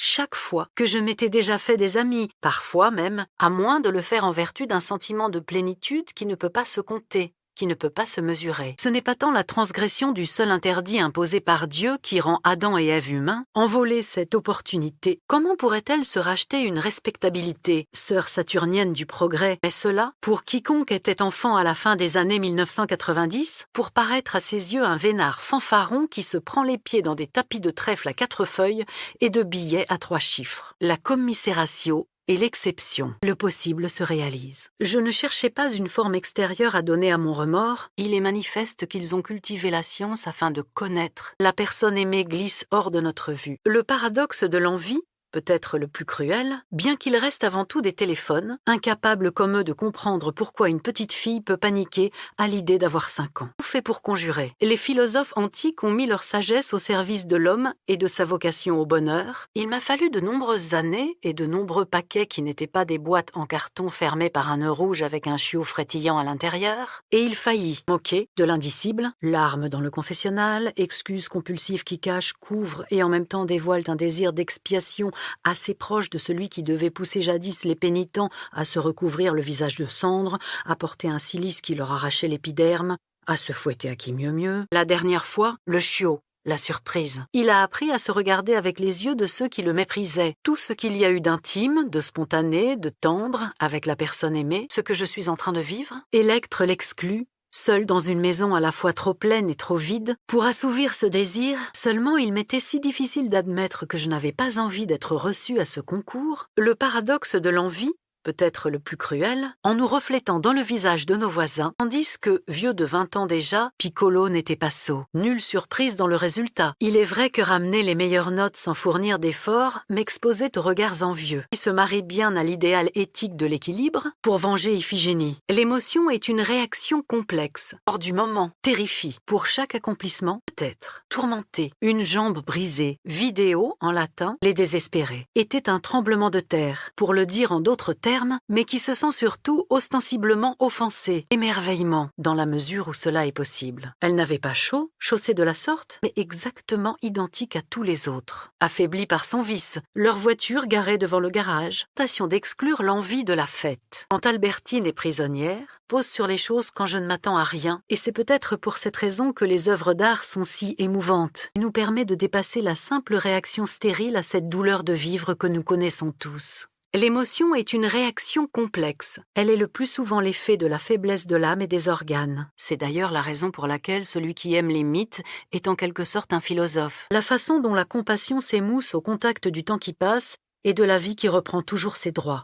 chaque fois que je m'étais déjà fait des amis, parfois même, à moins de le faire en vertu d'un sentiment de plénitude qui ne peut pas se compter, qui ne peut pas se mesurer. Ce n'est pas tant la transgression du seul interdit imposé par Dieu qui rend Adam et Ève humains, envoler cette opportunité. Comment pourrait-elle se racheter une respectabilité, sœur saturnienne du progrès? Mais cela, pour quiconque était enfant à la fin des années 1990, pour paraître à ses yeux un vénard fanfaron qui se prend les pieds dans des tapis de trèfle à 4 feuilles et de billets à 3 chiffres. La commisératio et l'exception, le possible se réalise. Je ne cherchais pas une forme extérieure à donner à mon remords, il est manifeste qu'ils ont cultivé la science afin de connaître. La personne aimée glisse hors de notre vue. Le paradoxe de l'envie, peut-être le plus cruel, bien qu'il reste avant tout des téléphones, incapables comme eux de comprendre pourquoi une petite fille peut paniquer à l'idée d'avoir 5 ans. Tout fait pour conjurer. Les philosophes antiques ont mis leur sagesse au service de l'homme et de sa vocation au bonheur. Il m'a fallu de nombreuses années et de nombreux paquets qui n'étaient pas des boîtes en carton fermées par un nœud rouge avec un chiot frétillant à l'intérieur, et il faillit moquer de l'indicible, larmes dans le confessionnal, excuses compulsives qui cachent, couvrent et en même temps dévoilent un désir d'expiation assez proche de celui qui devait pousser jadis les pénitents à se recouvrir le visage de cendres, à porter un cilice qui leur arrachait l'épiderme, à se fouetter à qui mieux mieux. La dernière fois, le chiot, la surprise. Il a appris à se regarder avec les yeux de ceux qui le méprisaient. Tout ce qu'il y a eu d'intime, de spontané, de tendre avec la personne aimée, ce que je suis en train de vivre. Électre l'exclut, seul dans une maison à la fois trop pleine et trop vide, pour assouvir ce désir, seulement il m'était si difficile d'admettre que je n'avais pas envie d'être reçu à ce concours. Le paradoxe de l'envie, peut-être le plus cruel, en nous reflétant dans le visage de nos voisins, tandis que, vieux de 20 ans déjà, Piccolo n'était pas sot. Nulle surprise dans le résultat. Il est vrai que ramener les meilleures notes sans fournir d'efforts m'exposait aux regards envieux, qui se marient bien à l'idéal éthique de l'équilibre, pour venger Iphigénie. L'émotion est une réaction complexe, hors du moment, terrifie. Pour chaque accomplissement, peut-être, tourmenté, une jambe brisée, vidéo, en latin, les désespérés, était un tremblement de terre, pour le dire en d'autres termes, mais qui se sent surtout ostensiblement offensé, émerveillement, dans la mesure où cela est possible. Elle n'avait pas chaud, chaussée de la sorte, mais exactement identique à tous les autres. Affaiblie par son vice, leur voiture garée devant le garage, tentation d'exclure l'envie de la fête. Quand Albertine est prisonnière, pose sur les choses quand je ne m'attends à rien, et c'est peut-être pour cette raison que les œuvres d'art sont si émouvantes. Il nous permet de dépasser la simple réaction stérile à cette douleur de vivre que nous connaissons tous. L'émotion est une réaction complexe. Elle est le plus souvent l'effet de la faiblesse de l'âme et des organes. C'est d'ailleurs la raison pour laquelle celui qui aime les mythes est en quelque sorte un philosophe. La façon dont la compassion s'émousse au contact du temps qui passe et de la vie qui reprend toujours ses droits.